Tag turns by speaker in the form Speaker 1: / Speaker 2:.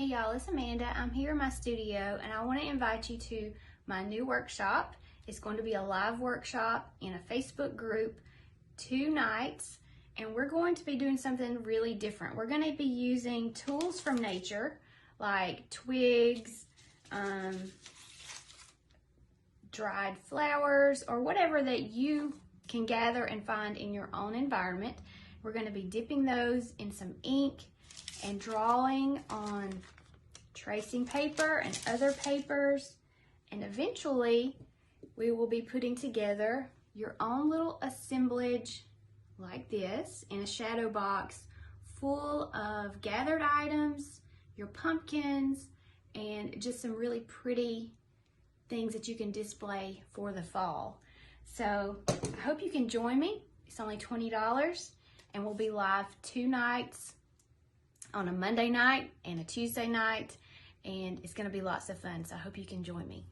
Speaker 1: Hey y'all, it's Amanda. I'm here in my studio and I want to invite you to my new workshop. It's going to be a live workshop in a Facebook group, 2 nights, and we're going to be doing something really different. We're going to be using tools from nature like twigs, dried flowers, or whatever that you can gather and find in your own environment. We're going to be dipping those in some ink and drawing on tracing paper and other papers, and eventually we will be putting together your own little assemblage like this in a shadow box full of gathered items, your pumpkins, and just some really pretty things that you can display for the fall. So I hope you can join me. It's only $20 and we'll be live 2 nights, on a Monday night and a Tuesday night, and it's going to be lots of fun, so I hope you can join me.